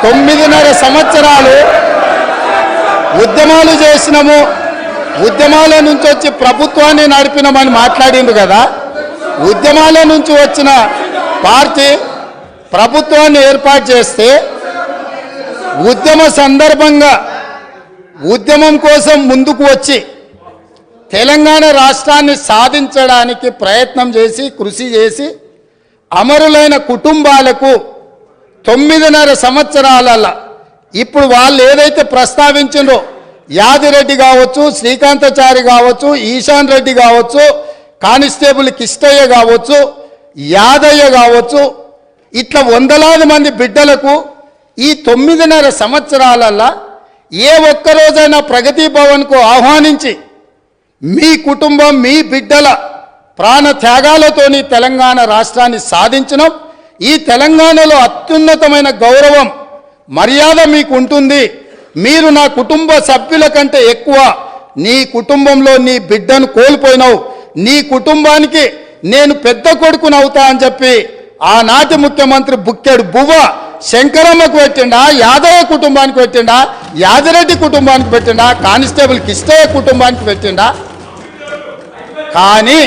9.5 సంవత్సరాలు ఉద్యమాలు చేసినాము, ఉద్యమాల నుంచి వచ్చి ప్రభుత్వాన్ని నడిపినామని మాట్లాడింది కదా. ఉద్యమాల నుంచి వచ్చిన పార్టీ ప్రభుత్వాన్ని ఏర్పాటు చేస్తే ఉద్యమ సందర్భంగా ఉద్యమం కోసం ముందుకు వచ్చి తెలంగాణ రాష్ట్రాన్ని సాధించడానికి ప్రయత్నం చేసి కృషి చేసి అమరులైన కుటుంబాలకు 9.5 సంవత్సరాలలో ఇప్పుడు వాళ్ళు ఏదైతే ప్రస్తావించిండ్రో యాదిరెడ్డి కావచ్చు, శ్రీకాంతాచారి కావచ్చు, ఈశాన్ రెడ్డి కావచ్చు, కానిస్టేబుల్ కిష్టయ్య కావచ్చు, యాదయ్య కావచ్చు, ఇట్లా వందలాది మంది బిడ్డలకు ఈ 9.5 సంవత్సరాలలో ఏ ఒక్కరోజైనా ప్రగతి భవన్కు ఆహ్వానించి మీ కుటుంబం మీ బిడ్డల ప్రాణ త్యాగాలతోని తెలంగాణ రాష్ట్రాన్ని సాధించడం, ఈ తెలంగాణలో అత్యున్నతమైన గౌరవం మర్యాద మీకు ఉంటుంది, మీరు నా కుటుంబ సభ్యుల కంటే ఎక్కువ నీ కుటుంబంలో నీ బిడ్డను కోల్పోయినావు, నీ కుటుంబానికి నేను పెద్ద కొడుకునవుతా అని చెప్పి ఆనాటి ముఖ్యమంత్రి బుక్కెడు బువ్వ శంకరమ్మకు పెట్టిండా, యాదవ కుటుంబానికి పెట్టిండా, యాదిరెడ్డి కుటుంబానికి పెట్టిండా, కానిస్టేబుల్ కిష్టయ్య కుటుంబానికి పెట్టిండా. కానీ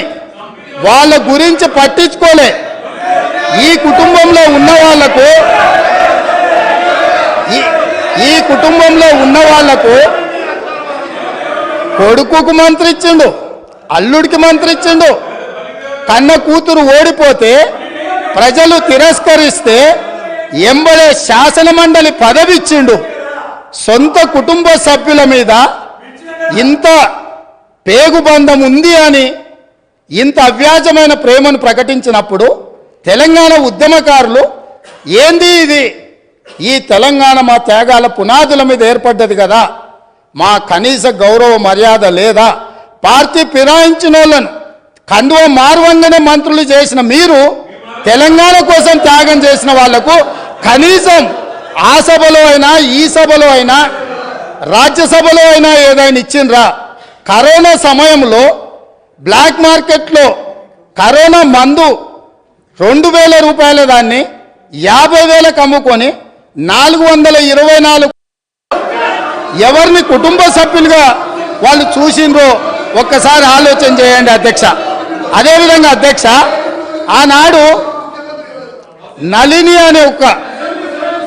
వాళ్ళ గురించి పట్టించుకోలే. ఈ కుటుంబంలో ఉన్న వాళ్లకు ఈ కుటుంబంలో ఉన్న వాళ్లకు కొడుకుకు మంత్రి ఇచ్చిండు, అల్లుడికి మంత్రి ఇచ్చిండు, కన్న కూతురు ఓడిపోతే ప్రజలు తిరస్కరిస్తే ఎంబడే శాసన మండలి పదవి ఇచ్చిండు. సొంత కుటుంబ సభ్యుల మీద ఇంత పేగుబంధం ఉంది అని ఇంత అవ్యాజమైన ప్రేమను ప్రకటించినప్పుడు తెలంగాణ ఉద్యమకారులు ఏంది ఇది, ఈ తెలంగాణ మా త్యాగాల పునాదుల మీద ఏర్పడ్డది కదా, మా కనీస గౌరవ మర్యాద లేదా, పార్టీ ఫిరాయించిన వాళ్ళను కండువ మార్వంగానే మంత్రులు చేసిన మీరు తెలంగాణ కోసం త్యాగం చేసిన వాళ్లకు కనీసం ఆ సభలో అయినా ఈ సభలో అయినా రాజ్యసభలో అయినా ఏదైనా ఇచ్చిండ్రా? కరోనా సమయంలో బ్లాక్ మార్కెట్లో కరోనా మందు 2,000 రూపాయల దాన్ని 50,000కు అమ్ముకొని 424 ఎవరిని కుటుంబ సభ్యులుగా వాళ్ళు చూసిండ్రో ఒక్కసారి ఆలోచన చేయండి అధ్యక్ష. అదేవిధంగా అధ్యక్ష, ఆనాడు నళిని అనే ఒక